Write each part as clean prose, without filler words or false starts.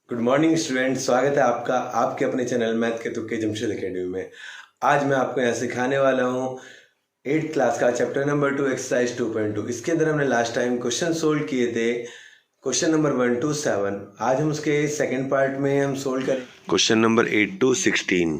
Good morning student, स्वागत है आपका आपके अपने चैनल मैथ के तुक्के जमशेद एकेडमी में। आज मैं आपको यहाँ सिखाने वाला हूँ 8th क्लास का चैप्टर नंबर 2 एक्सरसाइज 2.2। इसके अंदर हमने लास्ट टाइम क्वेश्चन सोल्व किए थे, क्वेश्चन नंबर 1 to 7। आज हम उसके सेकेंड पार्ट में हम सोल्व करें क्वेश्चन नंबर 8 to 16।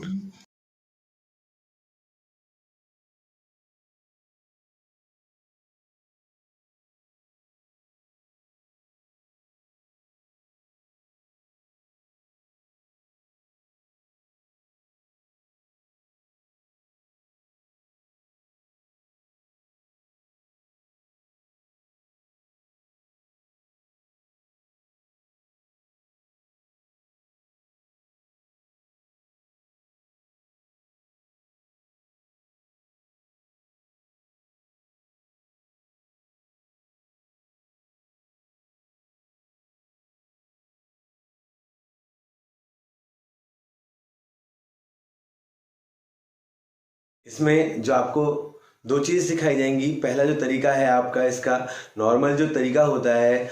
इसमें जो आपको दो चीज़ सिखाई जाएंगी। पहला जो तरीका है आपका, इसका नॉर्मल जो तरीका होता है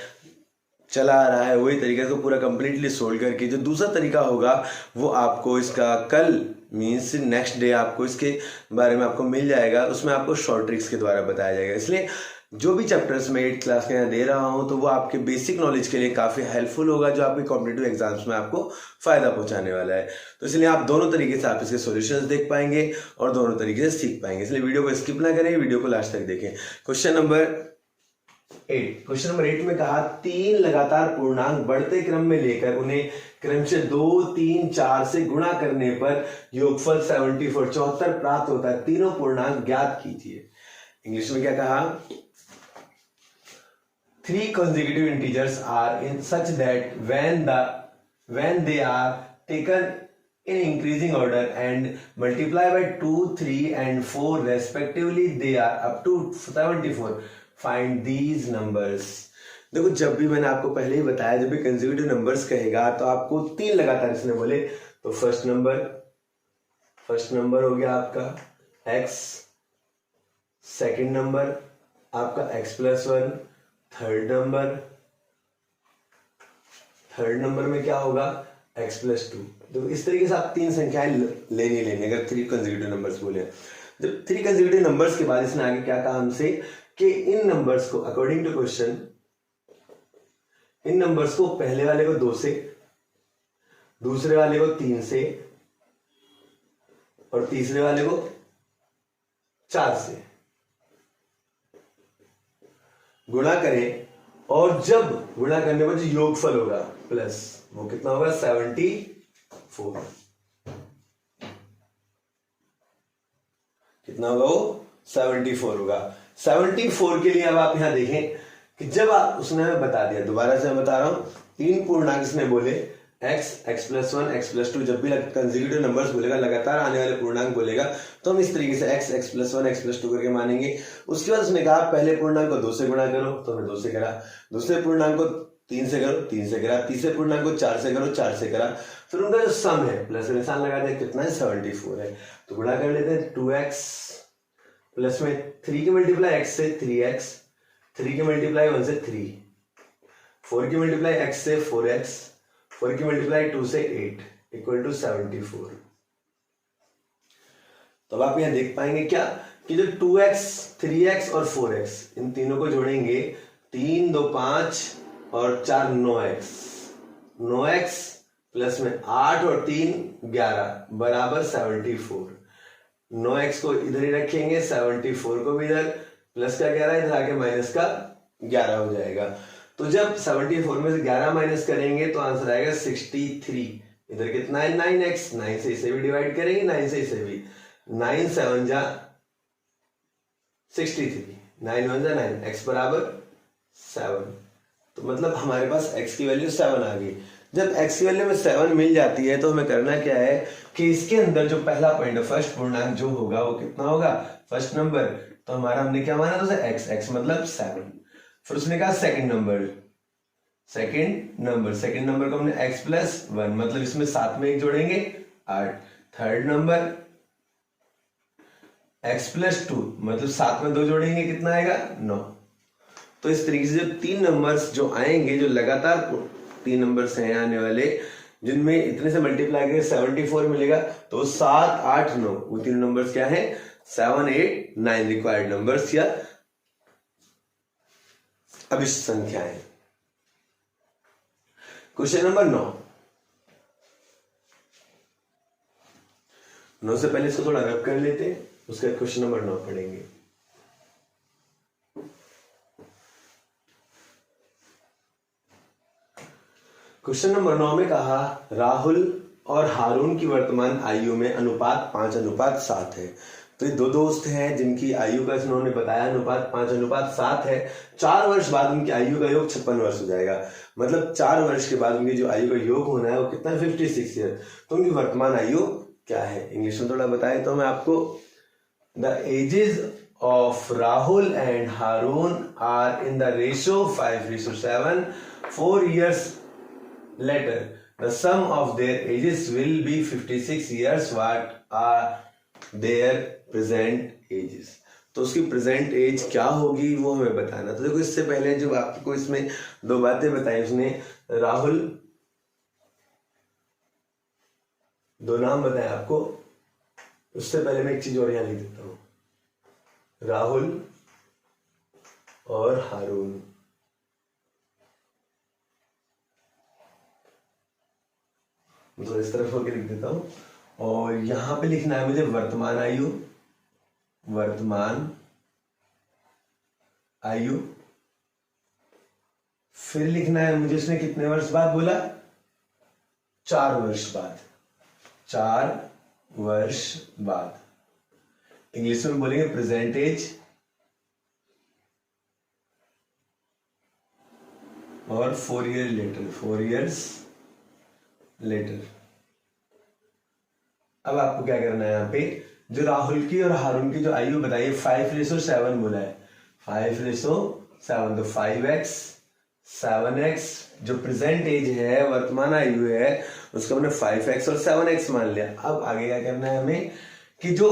चला आ रहा है वही तरीका को पूरा कंप्लीटली सोल्व करके, जो दूसरा तरीका होगा वो आपको इसका कल मीन्स नेक्स्ट डे आपको इसके बारे में आपको मिल जाएगा। उसमें आपको शॉर्ट ट्रिक्स के द्वारा बताया जाएगा। इसलिए जो भी चैप्टर्स मैं 8th क्लास के यहाँ दे रहा हूँ तो वो आपके बेसिक नॉलेज के लिए काफ़ी हेल्पफुल होगा, जो आपके कॉम्पिटिटिव एग्जाम्स में आपको फ़ायदा पहुँचाने वाला है। तो इसलिए आप दोनों तरीके से आप इसके सॉल्यूशंस देख पाएंगे और दोनों तरीके से सीख पाएंगे। इसलिए वीडियो को स्किप ना करें, वीडियो को लास्ट तक देखें। क्वेश्चन नंबर 8 में कहा, तीन लगातार पूर्णांक बढ़ते क्रम में लेकर उन्हें क्रमशः 2, 3, 4 से गुणा करने पर योगफल 74 प्राप्त होता है। तीनों पूर्णांक ज्ञात कीजिए। इंग्लिश में क्या कहा? 3 consecutive integers are in such that when they are taken in increasing order and multiply by 2, 3 and 4 respectively, they are up to 74. Find these numbers. देखो, जब भी मैंने आपको पहले ही बताया, जब भी कंसेक्यूटिव नंबर्स कहेगा तो आपको तीन लगातार इसने बोले तो फर्स्ट नंबर हो गया आपका x, सेकंड नंबर आपका x+1, थर्ड नंबर में क्या होगा x+2। तो इस तरीके से आप तीन संख्याएं लेनी अगर 3 कंसेक्यूटिव नंबर्स बोले। जब 3 कंसेक्यूटिव नंबर्स के बाद इसने आगे क्या कहा हमसे कि इन नंबर्स को अकॉर्डिंग टू क्वेश्चन, इन नंबर्स को पहले वाले को 2 से, दूसरे वाले को 3 से और तीसरे वाले को 4 से गुणा करें, और जब गुणा करने पर जो योगफल होगा प्लस, वो कितना होगा 74। कितना होगा वो 74 होगा। 74 के लिए अब आप यहां देखें कि जब आप, उसने हमें बता दिया, दोबारा से मैं बता रहा हूं, तीन पूर्णांक इसने बोले x, x+1, x+2। जब भी कंसेक्यूटिव नंबर्स बोलेगा, लगातार आने वाले पूर्णांक बोलेगा, तो हम इस तरीके से x, x+1, x+2 करके मानेंगे। उसके बाद उसने कहा पहले पूर्णांक को 2 से गुणा करो, तो हमने 2 से करा। दूसरे पूर्णांक को 3 से करो, 3 से करा। तीसरे पूर्णांक को 4 से करो, 4 से करा। फिर उनका जो सम है, प्लस का निशान लगा दिया, कितना है 74 है। तो गुणा कर लेते हैं, 2x प्लस में 3 की मल्टीप्लाई x से 3x, 3 की मल्टीप्लाई 1 से 3, 4 की मल्टीप्लाई x से 4x, 4 की मल्टीप्लाई 2 से 8 इक्वल टू 74। तो अब आप यहां देख पाएंगे क्या कि जो 2x, 3x और 4x, इन तीनों को जोड़ेंगे, 3, 2, 5 और 4 9x, 9x प्लस में 8 और 3 11 बराबर 74। 9x को इधर ही रखेंगे, 74 को भी इधर, प्लस का 11 इधर आके माइनस का 11 हो जाएगा। तो जब 74 में से 11 माइनस करेंगे तो आंसर आएगा 63। इधर कितना है 9x, 9 से इसे भी डिवाइड करेंगे, 9 से इसे भी, 9 7 जा 63, 9 1 जा 9, x बराबर 7। तो मतलब हमारे पास x की वैल्यू 7 आ गई। जब x की वैल्यू में 7 मिल जाती है तो हमें करना क्या है कि इसके अंदर जो पहला पॉइंट है, फर्स्ट पूर्णांक जो होगा वो कितना होगा, फर्स्ट नंबर। तो हमारा हमने क्या माना था, x मतलब 7। फिर उसने कहा सेकंड नंबर को हमने x+1 मतलब इसमें साथ में एक जोड़ेंगे 8। थर्ड नंबर x+2 मतलब साथ में 2 जोड़ेंगे, कितना आएगा 9। तो इस तरीके से जो तीन नंबर्स जो आएंगे, जो लगातार 3 नंबर्स हैं आने वाले जिनमें इतने से मल्टीप्लाई करके 74 मिलेगा, तो 7, 8, 9 वो 3 नंबर्स क्या है, 7, 8, 9 रिक्वायर्ड नंबर्स या अभिष्ट संख्याएं। क्वेश्चन नंबर 9 से पहले इसको थोड़ा रब कर लेते हैं, उसके बाद क्वेश्चन नंबर 9 पढ़ेंगे। क्वेश्चन नंबर 9 में कहा राहुल और हारून की वर्तमान आयु में अनुपात 5:7 है। तो ये दो दोस्त हैं जिनकी आयु का इन्होंने बताया अनुपात 5:7 है। 4 वर्ष बाद उनकी आयु का योग 56 वर्ष हो जाएगा। मतलब 4 वर्ष के बाद उनकी जो आयु का योग होना है वो कितना है, 56 ईयर। तो उनकी वर्तमान आयु क्या है, इंग्लिश में थोड़ा बताए तो मैं आपको, the ages of Rahul and Harun are in the ratio 5:7. 4 years later, the sum of their ages will be 56 years. What are their present ages? तो उसकी प्रेजेंट एज क्या होगी वो हमें बताना। तो देखो इससे पहले जो आपको इसमें 2 बातें बताई उसने, राहुल, 2 नाम बताए आपको। उससे पहले मैं एक चीज और यहां लिख देता हूं, राहुल और हारून। मतलब इस तरफ होकर लिख देता हूं, और यहां पे लिखना है मुझे वर्तमान आयु, वर्तमान आयु। फिर लिखना है मुझे उसने कितने वर्ष बाद बोला, 4 वर्ष बाद, 4 वर्ष बाद। इंग्लिश में बोलेंगे प्रेजेंट एज, और 4 ईयर लेटर, 4 इयर्स लेटर। अब आपको क्या करना है, यहाँ पे जो राहुल की और हारून की जो आयु बताइए 5:7 बोला है, 5:7, तो 5x 7x जो प्रेजेंट एज है, वर्तमान आयु है, उसको हमने 5x और 7x मान लिया। अब आगे क्या करना है हमें, कि जो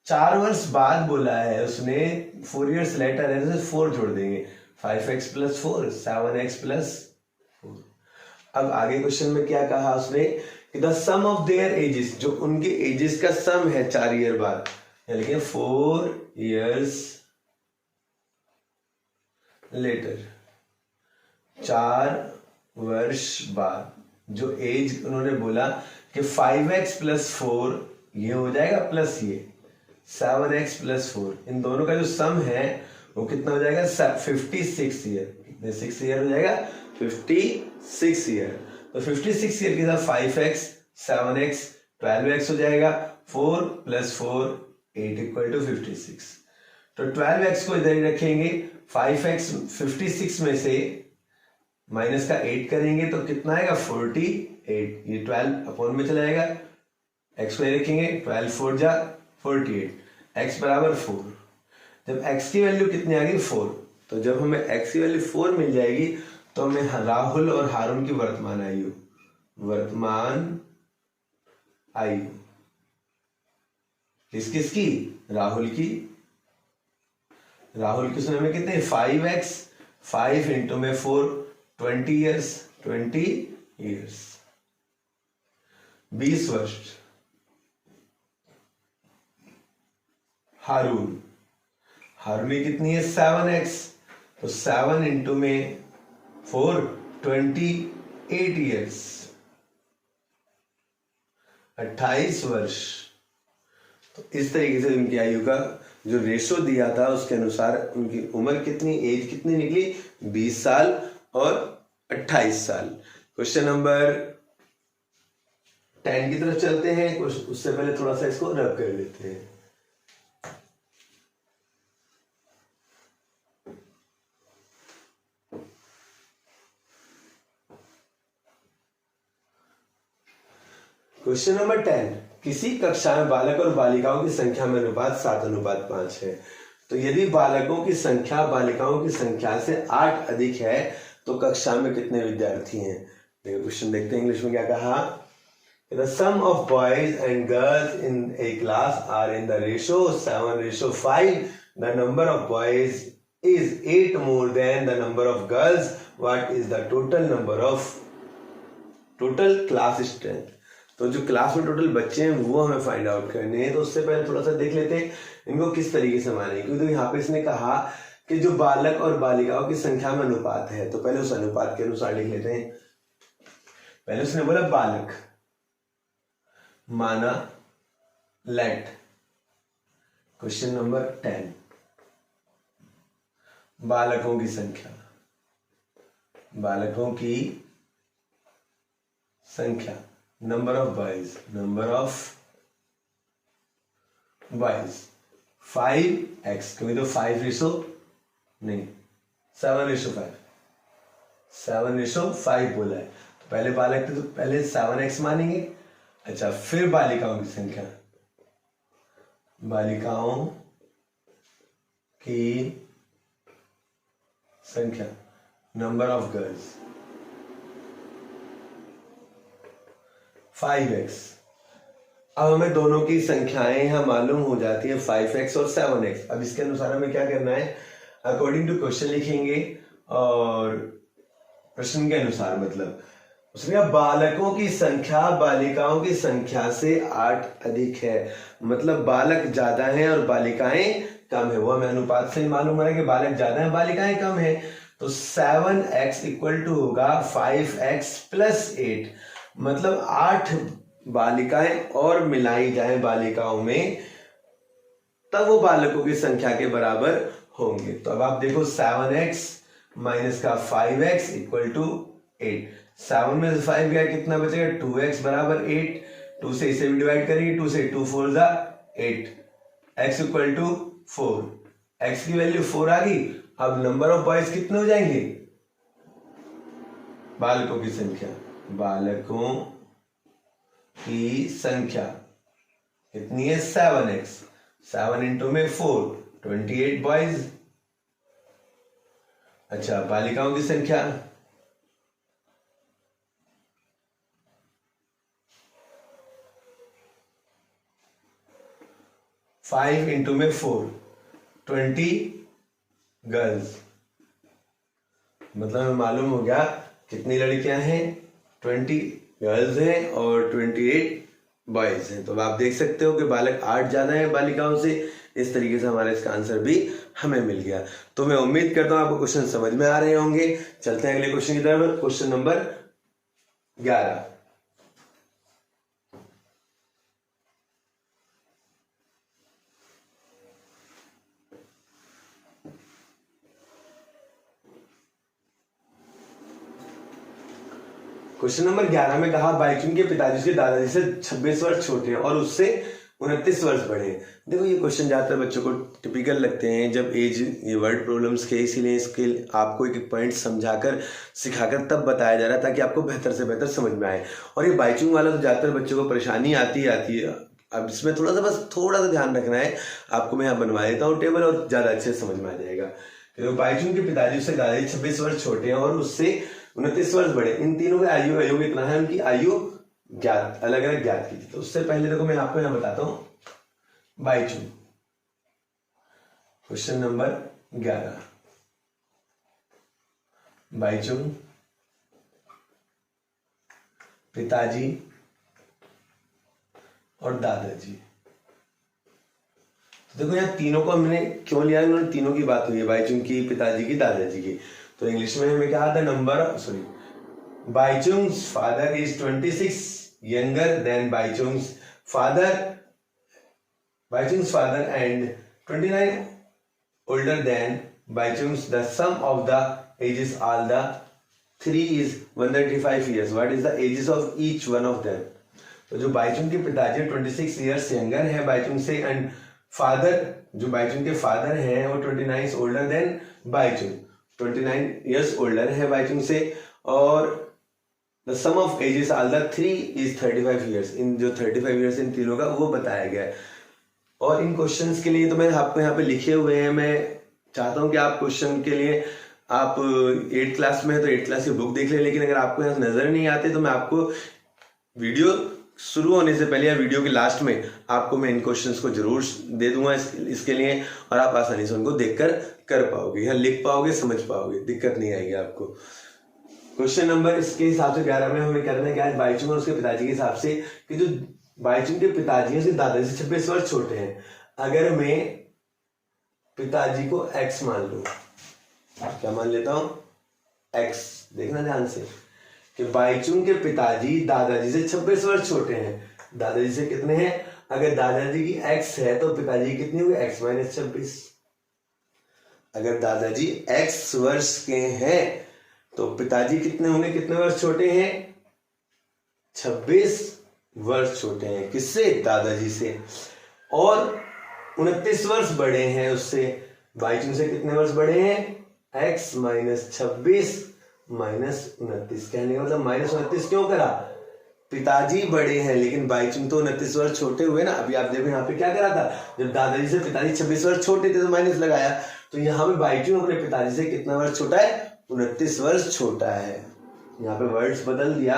4 वर्ष बाद बोला है उसने, 4 इयर्स लेटर है, तो 4 जोड़ देंगे, 5x + 4, 7x + 4। अब आगे क्वेश्चन में क्या कहा उसने, कि the sum of their ages, जो उनके एजेस का सम है 4 ईयर बाद, यानी 4 इयर्स लेटर, 4 वर्ष बाद जो एज उन्होंने बोला कि 5x + 4 ये हो जाएगा, प्लस ये 7x + 4, इन दोनों का जो सम है वो कितना हो जाएगा, 56 ईयर। कितने 6 ईयर हो जाएगा, 56 ईयर। तो 56 ईयर के साथ 5x 7x 12x हो जाएगा, 4 + 4 8 = 56। तो 12x को इधर ही रखेंगे, 5x 56 में से माइनस का 8 करेंगे तो कितना आएगा, 48। ये 12 अपॉन में चला जाएगा, x को रखेंगे, 12 4 जा 48, x = 4। जब x की वैल्यू कितनी आ गई, 4, तो जब हमें x की वैल्यू 4 मिल जाएगी तो हमें राहुल और हारून की वर्तमान आयु, वर्तमान आयु किसकी, राहुल की, उसमें हमें कितने 5x 5 × 4 20 इयर्स, 20 इयर्स 20 वर्ष। हारून की कितनी है, 7x, तो 7 × 4 28 इयर्स, 28 वर्ष। तो इस तरीके से उनकी आयु का जो रेशो दिया था उसके अनुसार उनकी उम्र कितनी, एज कितनी निकली, 20 साल और 28 साल। क्वेश्चन नंबर 10 की तरफ चलते हैं। उससे पहले थोड़ा सा इसको रब कर लेते हैं। क्वेश्चन नंबर 10, किसी कक्षा में बालक और बालिकाओं की संख्या में अनुपात 7:5 है। तो यदि बालकों की संख्या बालिकाओं की संख्या से 8 अधिक है तो कक्षा में कितने विद्यार्थी हैं। देखो क्वेश्चन देखते हैं इंग्लिश में क्या कहा। The sum of boys and girls in a class are in the ratio 7:5. The number of boys is 8 more than the number of girls. What is the total number of total class strength. तो जो class में total बच्चे हैं वो हमें find out करने हैं। तो उससे पहले थोड़ा सा देख लेते हैं इनको किस तरीके से मानेंगे, क्योंकि तो यहाँ पे इसने कहा कि जो बालक और बालिकाओं की संख्या में अनुपात है, तो पहले उस अनुपात के अनुसार लिख लेते हैं। पहले उसने बोला बालक, माना लेट क्वेश्चन नंबर 10 बालकों की संख्या, बालकों की संख्या, number of boys, number of boys 5x, क्योंकि तो 5 नहीं 7:5, 7:5 बोला है। तो पहले बालक थे तो पहले 7x मानेंगे। अच्छा, फिर बालिकाओं की संख्या, बालिकाओं की संख्या, नंबर ऑफ गर्ल्स 5x। अब हमें दोनों की संख्याएं यहां मालूम हो जाती है 5x और 7x। अब इसके अनुसार हमें क्या करना है, अकॉर्डिंग टू क्वेश्चन लिखेंगे और प्रश्न के अनुसार, मतलब उसने कहा बालकों की संख्या बालिकाओं की संख्या से 8 अधिक है, मतलब बालक ज्यादा हैं और बालिकाएं कम है। वो हमें अनुपात से मालूम हो रहा है कि बालक ज्यादा है बालिकाएं कम है। तो 7x इक्वल टू होगा 5x प्लस 8, मतलब 8 बालिकाएं और मिलाई जाए बालिकाओं में, तब वो बालकों की संख्या के बराबर होंगे। तो अब आप देखो 7x माइनस का 5x इक्वल टू 8, 7 में से 5 गया कितना बचेगा 2x बराबर 8, 2 से इसे भी डिवाइड करेंगे, 2 से 2 4 जा 8, x इक्वल टू 4, x की वैल्यू 4 आ गई। अब नंबर ऑफ बॉयज कितने हो जाएंगे, बालकों की संख्या, बालकों की संख्या कितनी है 7x, 7 इंटू में 4, 28 बॉयज। अच्छा, बालिकाओं की संख्या, फाइव इंटू में 4, 20 गर्ल्स, मतलब हमें मालूम हो गया कितनी लड़कियां हैं, 20 गर्ल्स हैं और 28 बॉयज हैं। तो आप देख सकते हो कि बालक 8 ज्यादा है बालिकाओं से। इस तरीके से हमारा इसका आंसर भी हमें मिल गया। तो मैं उम्मीद करता हूं आपको क्वेश्चन समझ में आ रहे होंगे। चलते हैं अगले क्वेश्चन की तरफ, क्वेश्चन नंबर 11। क्वेश्चन नंबर 11 में कहा बाइचुंग के पिताजी उसके दादाजी से 26 वर्ष छोटे हैं और उससे 29 वर्ष बड़े हैं। देखो ये क्वेश्चन ज्यादातर बच्चों को टिपिकल लगते हैं जब एज ये वर्ड प्रॉब्लम्स के, इसीलिए इसके आपको एक पॉइंट समझाकर सिखाकर तब बताया जा रहा है ताकि आपको बेहतर से बेहतर समझ में आए। और ये बाइचुंग वाला तो ज्यादातर बच्चों को परेशानी आती है। अब इसमें थोड़ा सा ध्यान रखना है आपको। मैं यहाँ बनवा देता हूँ टेबल और ज्यादा अच्छे से समझ में आ जाएगा। तो बाइचुंग के पिताजी उससे दादाजी 26 वर्ष छोटे हैं और उससे 29 वर्ष बड़े। इन तीनों की आयु कितना है, उनकी आयु ज्ञात, अलग अलग ज्ञात की थी। तो उससे पहले देखो मैं आपको यहां बताता हूं बाइचुंग, क्वेश्चन नंबर 11, बाइचुंग पिताजी और दादाजी। तो देखो यहाँ तीनों को हमने क्यों लिया, उन्होंने तीनों की बात हुई है, बाइचुंग की, पिताजी की, दादाजी की। तो इंग्लिश में हमें क्या आता है, Bhaichung's father is 26 younger than Bhaichung's father and 29 older than Bhaichung's. The sum of the ages all the three is 135 years. What is the ages of each one of them? तो जो बाइचुंग के पिताजी 26 years यंगर है बाइचुंग से, एंड फादर जो बाइचुंग के father हैं वो 29 older than Bhaichung, 29 years older है बाइचुंग से, और the sum of ages all the three is 35 years। इन जो 35 years इन तीनों का वो बताया गया है। और इन क्वेश्चंस के लिए तो मैंने आपको यहाँ पे लिखे हुए हैं। मैं चाहता हूँ कि आप क्वेश्चन के लिए आप 8th क्लास में है तो 8th क्लास की बुक देख लें, लेकिन अगर आपको यहाँ नजर नहीं आते तो मैं आपको वीडियो शुरू होने से पहले या वीडियो के लास्ट में आपको मैं इन क्वेश्चंस को जरूर दे दूंगा इसके लिए, और आप आसानी से उनको देखकर कर पाओगे या लिख पाओगे, समझ पाओगे, दिक्कत नहीं आएगी आपको। क्वेश्चन नंबर इसके हिसाब से 11 में हमें करना है क्या, बाईचुंग और उसके पिताजी के हिसाब से कि जो बाईचुंग के पिताजी उसके दादाजी से 26 वर्ष छोटे हैं। अगर मैं पिताजी को x मान लूं, क्या मान लेता हूं, x, देखना ध्यान से कि बाईचुंग के पिताजी दादाजी से 26 वर्ष छोटे हैं। दादाजी से कितने हैं, अगर दादाजी की x है तो पिताजी कितनी होगी, x माइनस 26। अगर दादाजी x वर्ष के हैं तो पिताजी कितने होंगे, कितने वर्ष छोटे हैं, 26 वर्ष छोटे हैं किससे, दादाजी से। और 29 वर्ष बड़े हैं उससे, बाईचुंग से कितने वर्ष बड़े हैं, x माइनस 26 माइनस 29। कहने का मतलब माइनस 29 क्यों करा, पिताजी बड़े हैं लेकिन बाईचुंग तो 29 वर्ष छोटे हुए ना। अभी आप देखो यहाँ पे क्या करा था, जब दादाजी से पिताजी 26 वर्ष छोटे थे तो माइनस लगाया, तो यहाँ पे बाईचुंग अपने पिताजी से कितना वर्ष छोटा है, 29 वर्ष छोटा है। यहाँ पे वर्ड्स बदल दिया,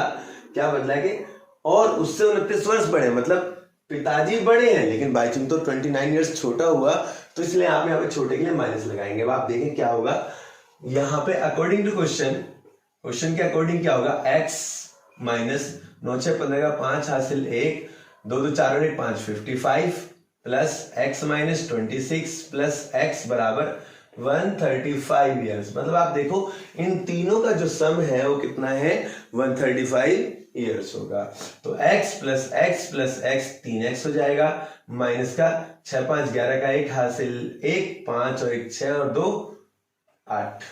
क्या बदला कि और उससे 29 वर्ष बड़े, मतलब पिताजी बड़े हैं लेकिन बाईचुंग तो 29 इयर्स छोटा हुआ, तो इसलिए आप यहाँ पे छोटे के लिए माइनस लगाएंगे। अब आप देखें क्या होगा यहाँ पे, अकॉर्डिंग टू क्वेश्चन के अकॉर्डिंग क्या होगा, x माइनस 9 6 15 का 5 हासिल 1 2 2 4 और 1 5 55 plus x minus 26 plus x बराबर 135 ईयर्स। मतलब आप देखो इन तीनों का जो सम है वो कितना है, 135 ईयर्स होगा। तो x plus x plus x 3x हो जाएगा, माइनस का 6 5 11 का 1 हासिल 1 5 और 1 6 और 2 8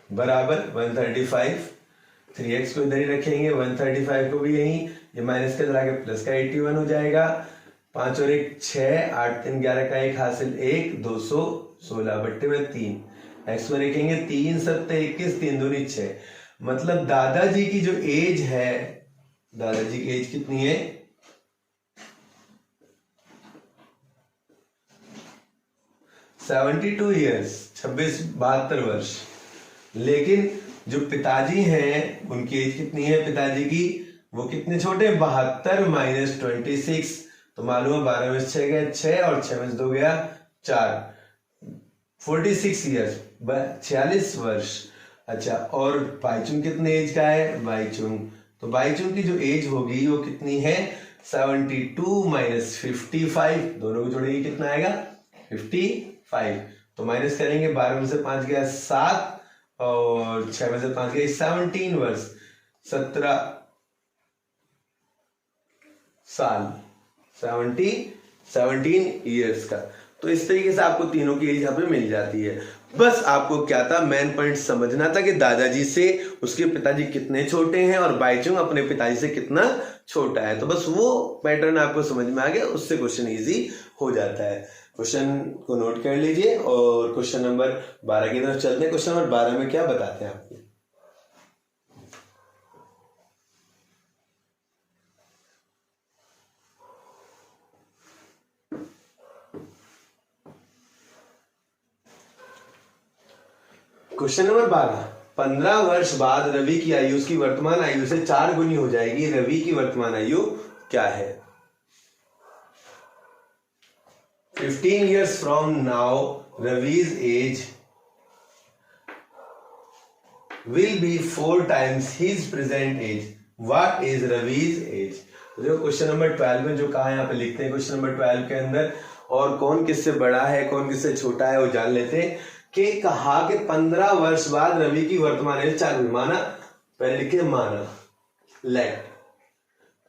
बराबर 135। 3x को इधर ही रखेंगे, 135 को भी यहीं, ये माइनस का के प्लस का 81 हो जाएगा। 5 और 1 6 8 3 11 का 1 हासिल 1 216 बट्टे में 3, x में रखेंगे 3 7 21 3 दूनी 6। मतलब दादाजी की जो एज है, दादाजी की एज कितनी है, 72 ईयर्स, 72 वर्ष। लेकिन जो पिताजी हैं उनकी एज कितनी है, पिताजी की वो कितने छोटे, 72 माइनस 26, तो मालूम है 12 में 6 गए 6 और 6 में 2 गया 4, 46 ईयर्स, 46 वर्ष। अच्छा, और बाईचुंग कितने एज का है, बाईचुंग, तो बाईचुंग की जो एज होगी वो कितनी है, 72 माइनस 55, दोनों को जोड़ेंगे कितना आएगा, 55। तो माइनस करेंगे, 12 में से 5 गया 7 और 6 में से 5 गया 17 वर्ष, 17 साल, 17 ईयर्स का। तो इस तरीके से आपको तीनों की एज यहाँ पे मिल जाती है। बस आपको क्या था, मेन पॉइंट समझना था कि दादाजी से उसके पिताजी कितने छोटे हैं और बाईचुंग अपने पिताजी से कितना छोटा है। तो बस वो पैटर्न आपको समझ में आ गया, उससे क्वेश्चन इजी हो जाता है। क्वेश्चन को नोट कर लीजिए और क्वेश्चन नंबर 12 की तरफ चलते हैं। क्वेश्चन नंबर 12 में क्या बताते हैं आपको, क्वेश्चन नंबर 12, 15 वर्ष बाद रवि की आयु उसकी वर्तमान आयु से 4 गुनी हो जाएगी। रवि की वर्तमान आयु क्या है। 15 years from now, Ravi's age will be 4 times his present age. What is Ravi's age? जो क्वेश्चन नंबर 12 में जो कहा है यहाँ पे लिखते हैं क्वेश्चन नंबर 12 के अंदर, और कौन किससे बड़ा है कौन किससे छोटा है वो जान लेते हैं। कि कहा कि 15 वर्ष बाद रवि की वर्तमान आयु 4 गुनी, माना, पहले लिखे माना, लेट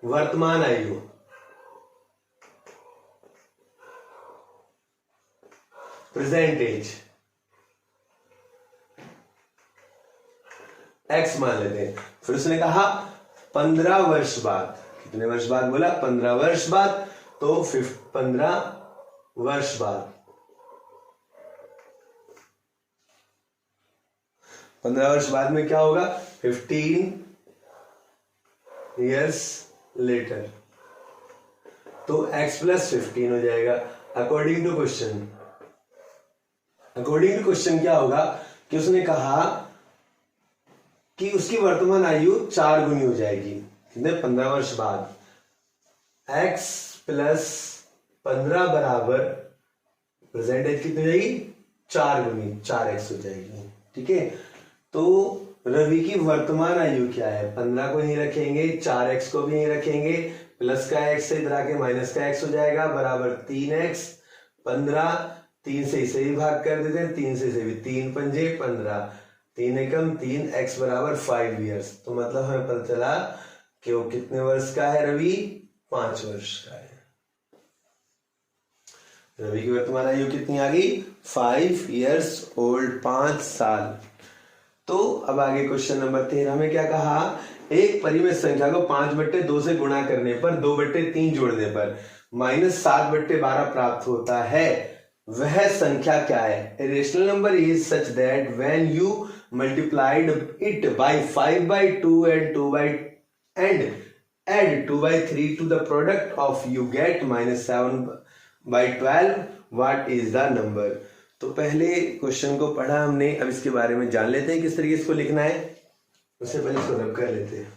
वर्तमान आयु प्रेजेंट एज x मान लेते हैं। फिर उसने कहा 15 वर्ष बाद, कितने वर्ष बाद बोला, 15 वर्ष बाद, तो 15 वर्ष बाद, 15 वर्ष बाद में क्या होगा, 15 years later, तो x प्लस 15 हो जाएगा। According to question, according to question क्या होगा कि उसने कहा कि उसकी वर्तमान आयु 4 गुनी हो जाएगी, कितने, 15 वर्ष बाद। x प्लस 15 बराबर प्रेजेंट एज कितनी हो जाएगी, 4 गुनी 4x हो जाएगी। ठीक है, तो रवि की वर्तमान आयु क्या है? 15 को यहीं रखेंगे, 4x को भी यहीं रखेंगे, प्लस का x से इधर आके माइनस का x हो जाएगा, बराबर 3x। 15 3 से इसे भी भाग कर देते हैं, 3 से इसे भी, 3 पंजे 15, 3 एकम 3, x बराबर 5 ईयर्स। तो मतलब हमें पता चला कि वो कितने वर्ष का है रवि? 5 वर्ष का है। रवि की वर्तमान आयु कितनी आ गई? 5 ईयर्स ओल्ड, 5 साल। तो अब आगे क्वेश्चन नंबर 13 में क्या कहा? एक परिमेय संख्या को 5/2 से गुणा करने पर 2/3 जोड़ने पर -7/12 प्राप्त होता है, वह संख्या क्या है? A rational number is such that when you multiplied it by 5/2 and add 2/3 to the product of you get -7/12. What is the number? तो पहले क्वेश्चन को पढ़ा हमने, अब इसके बारे में जान लेते हैं किस तरीके इसको लिखना है। उससे पहले इसको रब कर लेते हैं।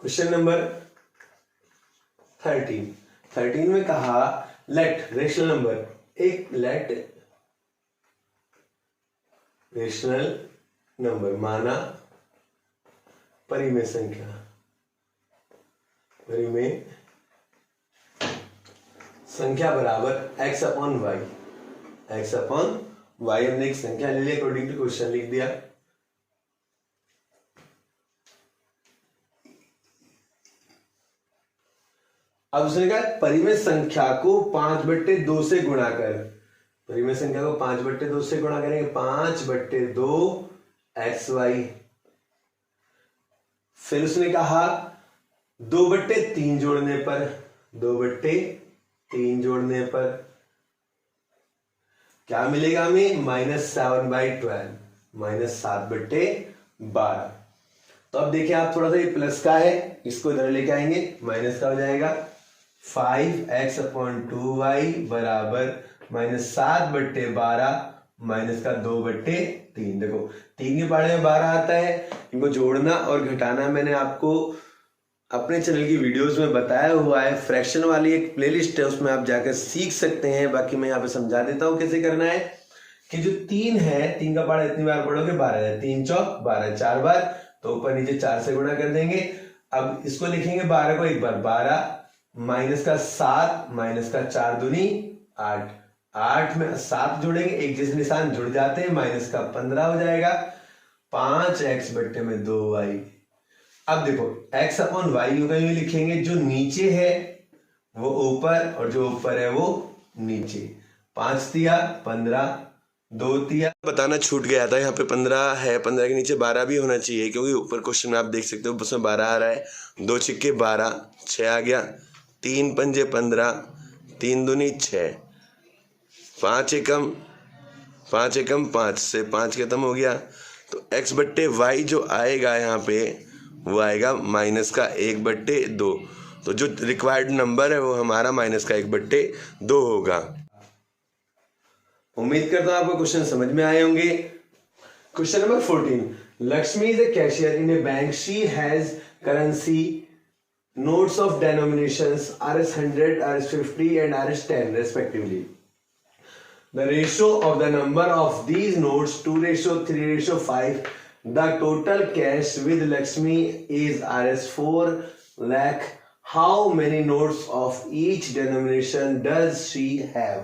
क्वेश्चन नंबर 13 में कहा लेट रेशनल नंबर, एक लेट रेशनल नंबर माना परिमेय संख्या, परिमेय संख्या बराबर x upon Y. x upon Y हमने एक संख्या ले ली, अकॉर्डिंग टू क्वेश्चन लिख दिया। अब उसने कहा परिमेय संख्या को 5/2 से गुणा कर, परिमेय संख्या को 5/2 से गुणा करेंगे, 5/2 xy। फिर उसने कहा 2/3 जोड़ने पर, 2/3 जोड़ने पर क्या मिलेगा हमें? -7/12, -7/12। तो अब देखिए आप, थोड़ा सा ये प्लस का है, इसको इधर लेके आएंगे, माइनस का हो जाएगा। 5x/2y बराबर -7/12 माइनस का 2/3। देखो 3 के पहाड़े में 12 आता है, इनको जोड़ना और घटाना मैंने आपको अपने चैनल की वीडियोस में बताया हुआ है। फ्रैक्शन वाली एक प्लेलिस्ट है, उसमें आप जाकर सीख सकते हैं। बाकी मैं यहाँ पे समझा देता हूँ कैसे करना है। कि जो 3 है, 3 का पहाड़ा इतनी बार पढ़ोगे 12 है, 3 चौक 12, 4 बार, तो ऊपर नीचे 4 से गुणा कर देंगे। अब इसको लिखेंगे 12 को एक बार, 12 माइनस का 7 माइनस का 4 दूनी 8, 8 में 7 जोड़ेंगे, एक जैसे निशान जुड़ जाते हैं, माइनस का 15 हो जाएगा। 5x/2y। अब देखो x अपॉन वाई होगा, यूं लिखेंगे, जो नीचे है वो ऊपर और जो ऊपर है वो नीचे। 5 तिया 15, 2 तिया, बताना छूट गया था, यहाँ पे 15 है, 15 के नीचे 12 भी होना चाहिए, क्योंकि ऊपर क्वेश्चन में आप देख सकते हो उसमें 12 आ रहा है। 2 छिक्के 12, 6 आ गया, 3 पंजे 15, 3 दूनी 6, 5 एकम 5 से 5 खत्म हो गया। तो x/y जो आएगा यहाँ पे वो आएगा -1/2। तो जो रिक्वायर्ड नंबर है वो हमारा -1/2 होगा। उम्मीद करता हूं आपको क्वेश्चन समझ में आए होंगे। Question number 14, Lakshmi is a cashier in A bank, she has currency notes of denominations Rs100, Rs50 and Rs10 respectively. The ratio of the number of these notes 2:3:5. The total cash with Lakshmi is Rs4 lakh. How many notes of each denomination does she have?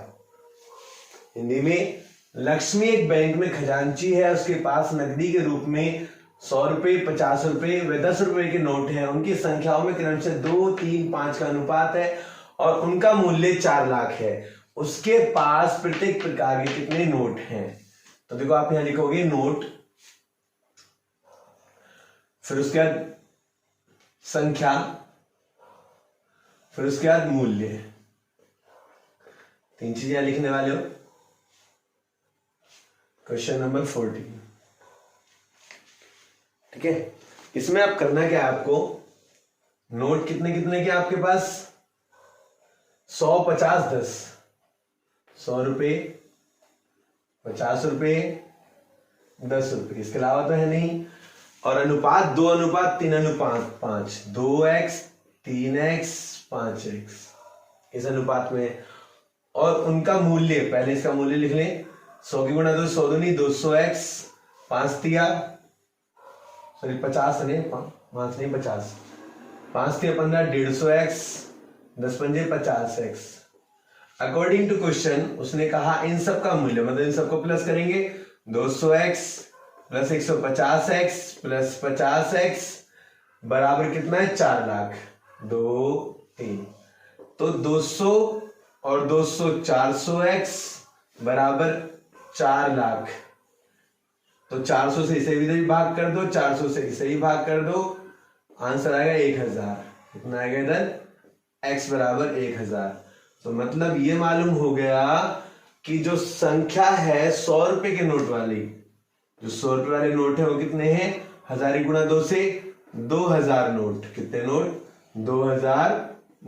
Hindi में, लक्ष्मी एक bank में खजांची है, उसके पास नकदी के रूप में 100 रुपए, 50 रुपए व 10 रुपए के नोट हैं। उनकी संख्याओं में क्रमशः 2, 3, 5 का अनुपात है और उनका मूल्य 4 लाख है। उसके पास प्रत्येक प्रकार के कितने नोट हैं? तो देखो आप यहां लिखोगे नोट, फिर उसके बाद संख्या, फिर उसके बाद मूल्य। 3 चीजें यहां लिखने वाले हो। क्वेश्चन नंबर 14, ठीक है। इसमें आप करना क्या है, आपको नोट कितने कितने के आपके पास? 100, 50, 10, 100 रुपए, 50 रुपए, 10 रुपए, इसके अलावा तो है नहीं। और अनुपात 2:3:5, 2x 3x 5x इस अनुपात में। और उनका मूल्य, पहले इसका मूल्य लिख लें, 100 की गुणा 2 100 दूनी 200x, 5 तिया सॉरी 50 नहीं 5 नहीं 50, 5 तिया 15 150x, 10 पंजे 50x। अकॉर्डिंग टू क्वेश्चन उसने कहा इन सब का मूल्य, मतलब इन सबको प्लस करेंगे, 200x plus 150x plus 50x बराबर कितना है 4 लाख 2 3। तो 200 और 200 400x बराबर 4 लाख। तो 400 से इसे भी भाग कर दो, 400 से इसे ही भाग कर दो, आंसर आएगा 1000। कितना आएगा इधर, x बराबर 1000। तो मतलब ये मालूम हो गया कि जो संख्या है 100 रुपए के नोट वाली, जो 100 रुपए वाले नोट है वो कितने हैं, 1000 गुणा 2 से 2000 नोट। कितने नोट, 2000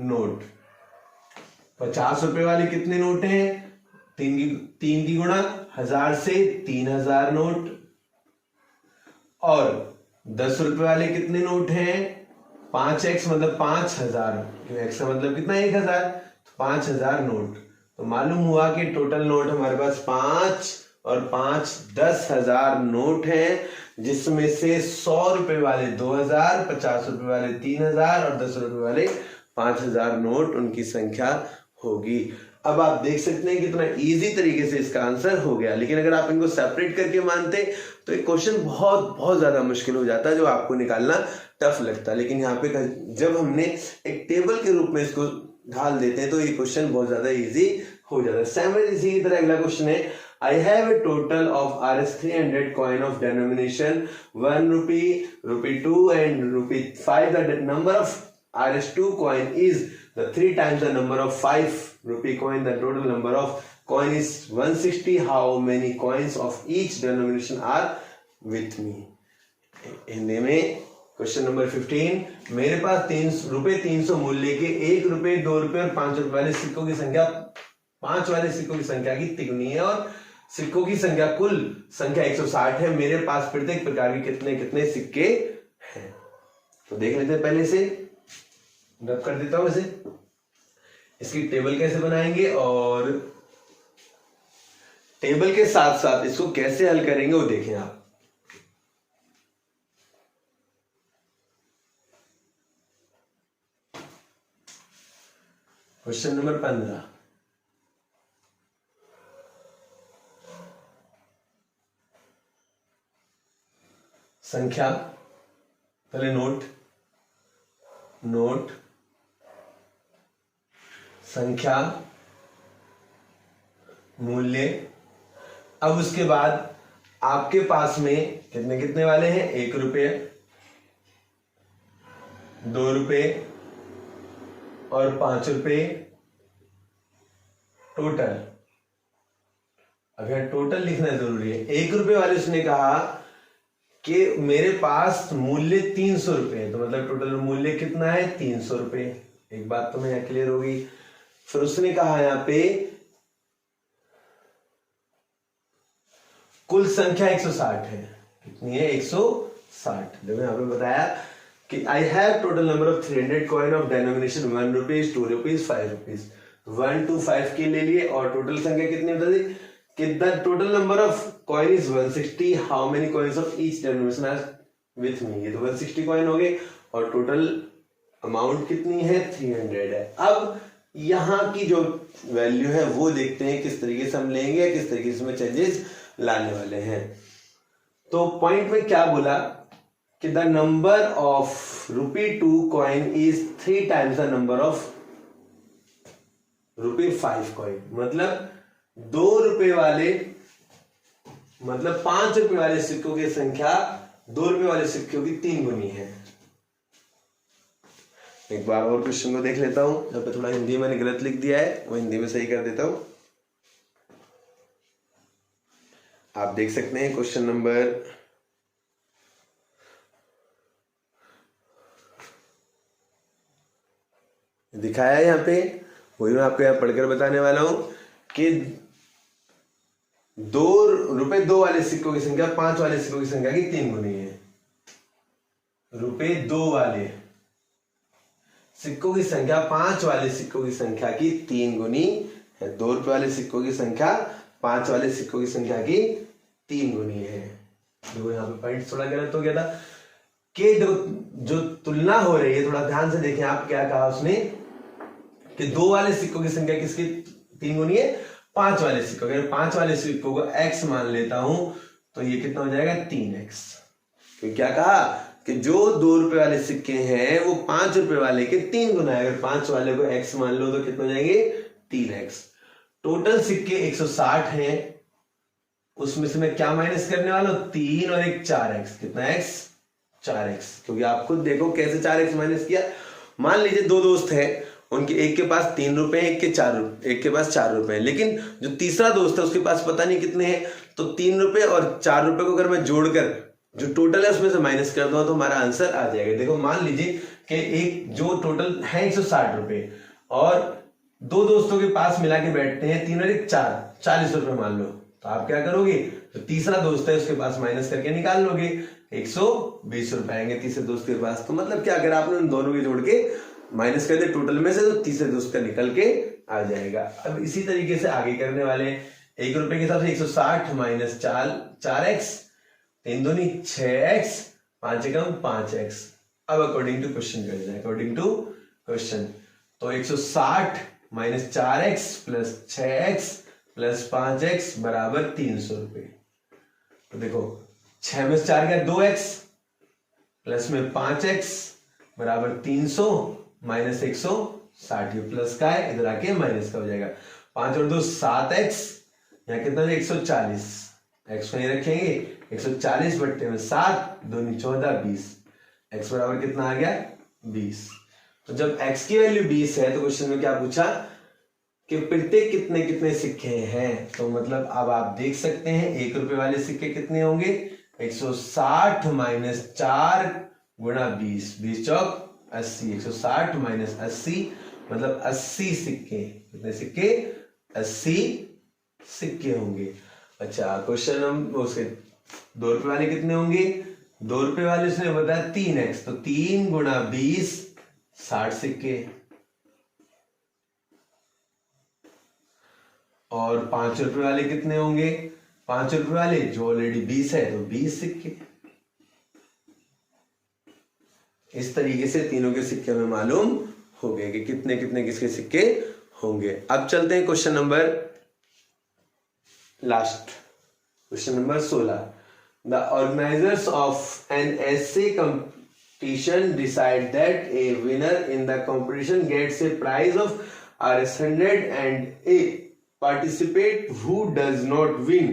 नोट। 50 रुपए वाले कितने नोट हैं, 3 की गुणा 1000 से 3000 नोट। और 10 रुपए वाले कितने नोट हैं, 5x मतलब 5000, x का मतलब कितना 1000, तो 5000 नोट। तो मालूम हुआ कि टोटल नोट हमारे पास 5 और 5 10,000 नोट हैं, जिसमें से 100 रुपए वाले 2000, 50 रुपए वाले 3000 और 10 रुपए वाले 5000 नोट उनकी संख्या होगी। अब आप देख सकते हैं कितना इजी तरीके से इसका आंसर हो गया। लेकिन अगर आप इनको सेपरेट करके मानते तो एक क्वेश्चन बहुत ज्यादा मुश्किल हो जाता है, जो आपको निकालना टफ लगता है। लेकिन यहाँ पे जब हमने एक टेबल के रूप में इसको ढाल देते हैं तो ये क्वेश्चन बहुत ज्यादा इजी हो जाता है। सेम इसी तरह अगला क्वेश्चन है, I have a total of Rs 300 coin of denomination 1 rupee, rupee 2 and rupee 5. The number of Rs 2 coin is the 3 times the number of 5 rupee coin. The total number of coin is 160. How many coins of each denomination are with me? Hindi में question number 15, मेरे पास 300 मूल्य के 1 रुपए 2 रुपए और 5 रुपए वाले सिक्कों की संख्या, 5 वाले सिक्कों की संख्या की तिगुनी है और सिक्कों की संख्या कुल संख्या 160 है। मेरे पास प्रत्येक प्रकार के कितने कितने सिक्के हैं। तो देख लेते हैं, पहले से रब कर देता हूं इसे, इसकी टेबल कैसे बनाएंगे और टेबल के साथ साथ इसको कैसे हल करेंगे वो देखें आप। क्वेश्चन नंबर 15, संख्या, पहले नोट संख्या मूल्य। अब उसके बाद आपके पास में कितने कितने वाले हैं, 1 रुपये 2 रुपये और 5 रुपये टोटल। अब यहां टोटल लिखना जरूरी है। 1 रुपये वाले उसने कहा कि मेरे पास मूल्य 300 रुपये, तो मतलब टोटल मूल्य कितना है 300 रुपये। एक बात तो मैं क्लियर होगी। फिर उसने कहा यहाँ पे कुल संख्या 160 है। कितनी है, 160। जब यहाँ पे बताया कि I have total number of 300 coin of denomination 1 rupees 2 rupees 5 rupees, 1 to 5 के ले लिए। और टोटल संख्या कितनी बता दी कि the total number of coin is 160। How many coins of each denomination are with me. ये तो 160 कॉइन हो गए और टोटल अमाउंट कितनी है 300 है। अब यहाँ की जो वैल्यू है वो देखते हैं किस तरीके से हम लेंगे, किस तरीके से चेंजेस लाने वाले हैं। तो पॉइंट में क्या बोला कि the number of ₹2 coin is 3 times the number of ₹5 coin. मतलब 2 रुपए वाले, मतलब 5 रुपए वाले सिक्कों की संख्या 2 रुपए वाले सिक्कों की 3 गुनी है। एक बार और क्वेश्चन को देख लेता हूं। यहाँ पे थोड़ा हिंदी मैंने गलत लिख दिया है, वो हिंदी में सही कर देता हूं। आप देख सकते हैं क्वेश्चन नंबर दिखाया है यहाँ पे, वही मैं आपको यहाँ पढ़कर बताने वाला हूं कि 2 रुपए 2 वाले सिक्कों की संख्या 5 वाले सिक्कों की संख्या की 3 गुनी है। रुपए 2 वाले सिक्कों की संख्या 5 वाले सिक्कों की संख्या की 3 गुनी है। 2 रुपए वाले सिक्कों की संख्या 5 वाले सिक्कों की संख्या की 3 गुनी है। देखो यहाँ पे पॉइंट थोड़ा गलत हो गया था कि जो तुलना हो रही है, थोड़ा ध्यान से देखें आप, क्या कहा उसने कि 2 वाले सिक्कों की संख्या किसकी 3 गुनी है, 5 वाले सिक्कों। अगर 5 वाले सिक्कों को x मान लेता हूं तो ये कितना हो जाएगा 3x। तो क्या कहा कि जो 2 रुपए वाले सिक्के हैं वो 5 रुपए वाले के 3 गुना है। अगर 5 वाले को x मान लो तो कितना हो जाएंगे 3x। टोटल सिक्के 160 हैं, उसमें से मैं क्या माइनस करने वाला हूं 3 और एक 4x। कितना x 4x, क्योंकि आप खुद देखो कैसे 4x माइनस किया। मान लीजिए 2 दोस्त हैं, उनके एक के पास 3 रुपए हैं, एक के पास 4 रुपए हैं, लेकिन जो तीसरा दोस्त है उसके पास पता नहीं कितने हैं। तो 3 रुपए और 4 रुपए को अगर मैं जोड़कर जो टोटल है उसमें से माइनस कर दूंगा तो हमारा आंसर आ जाएगा। देखो मान लीजिए कि एक जो टोटल है 160 रुपए और 2 दोस्तों के पास मिला के बैठते हैं 3 और एक 4, 40 रुपए मान लो। तो आप क्या करोगे, तो तीसरा दोस्त है उसके पास माइनस करके निकाल लोगे, 120 रुपए आएंगे तीसरे दोस्त के पास। तो मतलब क्या, अगर आपने उन दोनों के जोड़ के माइनस कर दे टोटल में से तो तीसरे दोस्त का निकल के आ जाएगा। अब इसी तरीके से आगे करने वाले हैं। 1 रुपए के हिसाब से 160 माइनस 4x, 3 दूनी 6x, 5 एकम 5x। अब अकॉर्डिंग टू क्वेश्चन कर जाए, अकॉर्डिंग टू क्वेश्चन। तो 160 minus 4x plus 6x plus 5x बराबर 300 रुपए। तो देखो 6 में 4 गया 2x प्लस में 5x बराबर 300 माइनस 160, प्लस का है इधर आके माइनस का हो जाएगा। 5 और 2 7x, यहाँ कितना है 140, x को नहीं रखेंगे 140 बट्टे में 7, 2 14 20, x बराबर कितना आ गया 20। तो जब x की वैल्यू 20 है तो क्वेश्चन में क्या पूछा कि प्रत्येक कितने कितने सिक्के हैं। तो मतलब अब आप देख सकते हैं 1 रुपए वाले सिक्के कितने होंगे 160 माइनस 4 गुणा 20, 20 चौक 80, 160 माइनस 80 मतलब 80 सिक्के। कितने सिक्के 80 सिक्के होंगे। अच्छा क्वेश्चन हम उसके 2 रुपए वाले कितने होंगे, 2 रुपए वाले उसने बताया 3x, तो 3 गुणा 20 60 सिक्के। और 5 रुपए वाले कितने होंगे, 5 रुपए वाले जो ऑलरेडी 20 है तो 20 सिक्के। इस तरीके से तीनों के सिक्के हमें मालूम हो गए कि कितने कितने किसके सिक्के होंगे। अब चलते हैं question number last, question number 16। The organisers of an essay competition decide that a winner in the competition gets a prize of Rs100 and a participant who does not win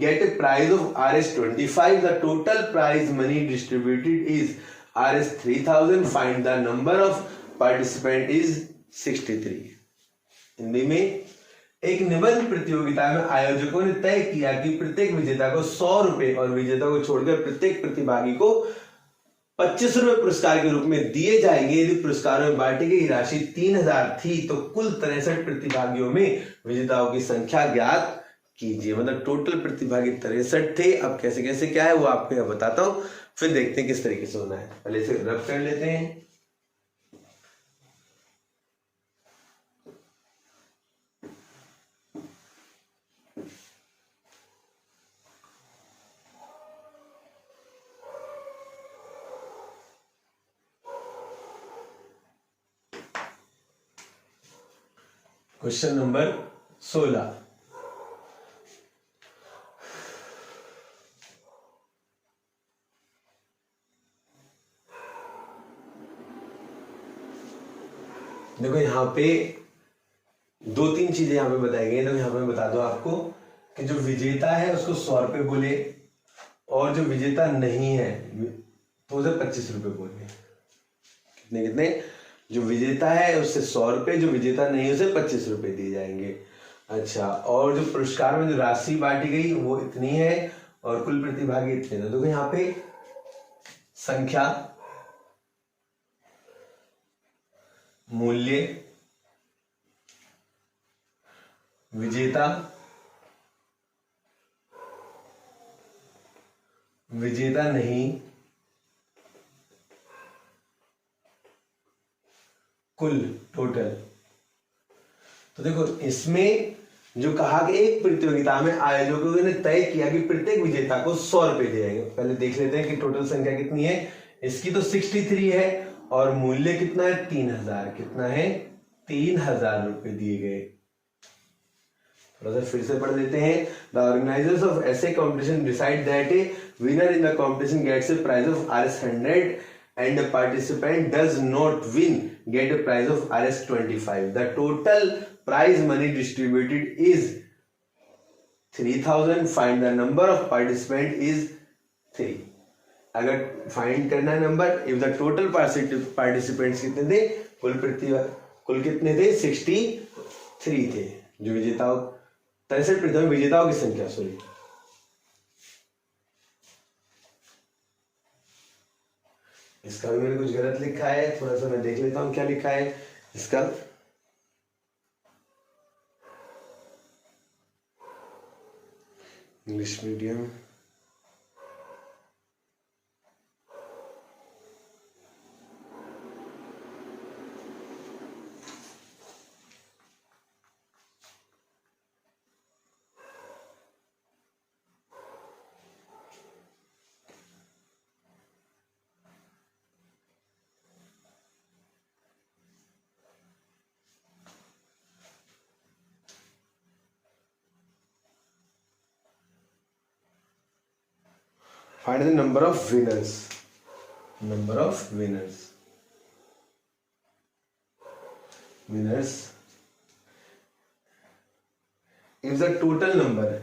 get a prize of Rs25. The total prize money distributed is Rs3000. Find the number of participant is 63. Hindi में एक निबंध प्रतियोगिता में आयोजकों ने तय किया कि प्रत्येक विजेता को 100 रुपए और विजेता को छोड़कर प्रत्येक प्रतिभागी को 25 रुपए पुरस्कार के रूप में दिए जाएंगे। यदि पुरस्कारों में बांटी गई राशि 3000 थी तो कुल 63 प्रतिभागियों में विजेताओं की संख्या ज्ञात कीजिए। मतलब टोटल प्रतिभागी 63 थे। अब कैसे कैसे क्या है वो आपको यहाँ बताता हूं, फिर देखते हैं किस तरीके से होना है। पहले इसे रब कर लेते हैं। Question number 16। देखो यहाँ पे 2-3 चीजें यहाँ पे बताई गई। तो यहाँ पे बता दो आपको कि जो विजेता है उसको 100 रुपए बोले और जो विजेता नहीं है तो उसे 25 रुपए बोले। कितने कितने, जो विजेता है उससे 100 रुपए, जो विजेता नहीं है उसे 25 रुपए दिए जाएंगे। अच्छा, और जो पुरस्कार में जो राशि बांटी गई वो इतनी है और कुल प्रतिभागी इतने। तो देखो यहाँ पे संख्या, मूल्य, विजेता, विजेता नहीं, कुल टोटल। तो देखो इसमें जो कहा कि एक प्रतियोगिता में आयोजकों ने तय किया कि प्रत्येक विजेता को 100 रुपए दिए जाएंगे। पहले देख लेते हैं कि टोटल संख्या कितनी है। इसकी तो 63 है और मूल्य कितना है 3000। कितना है 3000 रुपए दिए गए। थोड़ा सा फिर से पढ़ लेते हैं। The organisers of essay competition decide that a winner in the competition gets a prize of Rs100 and a participant does not win get a prize of Rs25. The total prize money distributed is 3000. Find the number of participant is 3. अगर find करना है number, if the total participants कितने थे, कुल कितने थे 63 थे। जो विजेताओं 63 विजेताओं की संख्या, सॉरी। इसका भी मैंने कुछ गलत लिखा है, थोड़ा सा मैं देख लेता हूं क्या लिखा है इसका। English medium find the number of winners. Number of winners. Winners. If the total number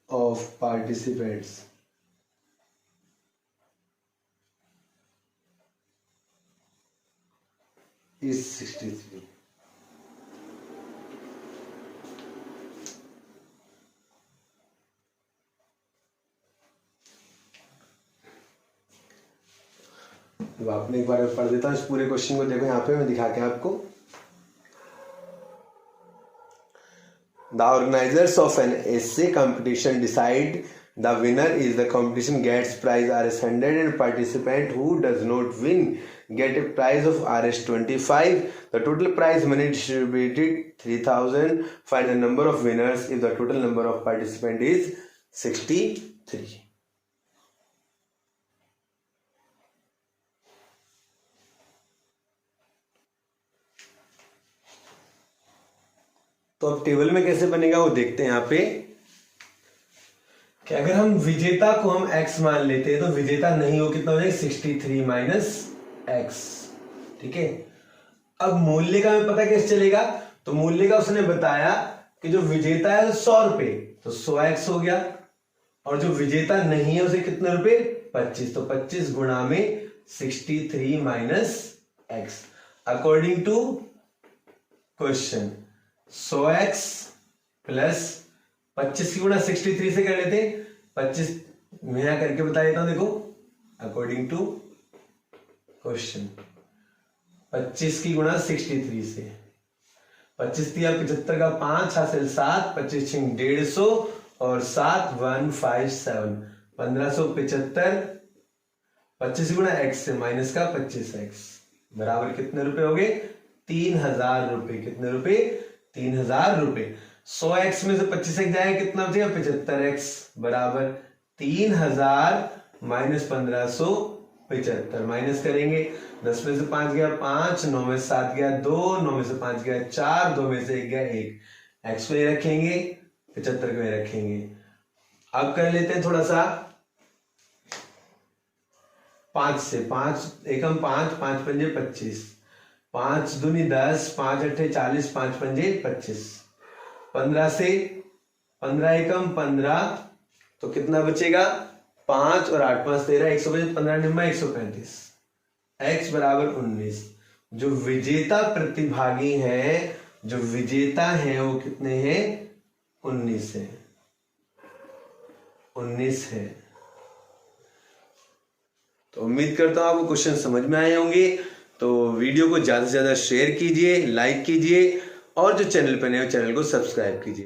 of participants is 63. तो आपने एक बार पढ़ देता हूं इस पूरे क्वेश्चन को। देखो यहाँ पे मैं दिखा के आपको। The organizers of an essay competition decide the winner is the competition gets prize Rs100 and participant who does not win get a prize of Rs25. The total prize money distributed 3000. Find the number of winners if the total number of participant is 63. तो अब table में कैसे बनेगा वो देखते हैं यहाँ पे। कि अगर हम विजेता को हम x मान लेते हैं तो विजेता नहीं हो कितना हो जाएगा 63 माइनस x। ठीक है। अब मूल्य का हमें पता कैसे चलेगा, तो मूल्य का उसने बताया कि जो विजेता है 100 रुपए, तो 100x हो गया। और जो विजेता नहीं है उसे कितने रुपए 25, तो 25 गुणा में 63 minus x। According to question 100x plus 25 की गुणा 63 से कर लेते। 25 मैं यहां करके बता देता हूं। देखो अकॉर्डिंग टू क्वेश्चन 25 की गुणा 63 से 25 दिया 75 का 5 हासिल 7, 25 छिंग 150 और 7 157 1575। 25 गुणा x से माइनस का 25x बराबर कितने रुपए हो गए 3000 रुपए। कितने रुपए 3000 रुपए। 100x में से 25x जाएगा कितना बचेगा 75x बराबर 3000 माइनस 1575। माइनस करेंगे 10 में से 5 गया 5, 9 में से 7 गया 2, 9 में से 5 गया 4, 2 में से 1 गया 1। x को ये रखेंगे 75 को ये रखेंगे। अब कर लेते हैं थोड़ा सा 5 से। 5 एकम 5, 5 पंजे 25, 5 दूनी 10, 5 अट्ठे 40, 5 पंजे 25। 15 से 15 एकम 15, तो कितना बचेगा 5 और 8 5 13, 115 निम्मा 135। x बराबर 19। जो विजेता प्रतिभागी है, जो विजेता है वो कितने हैं 19 है। 19 है। तो उम्मीद करता हूं आपको क्वेश्चन समझ में आए होंगे। तो वीडियो को ज्यादा से ज्यादा शेयर कीजिए, लाइक कीजिए और जो चैनल पर नए हो चैनल को सब्सक्राइब कीजिए।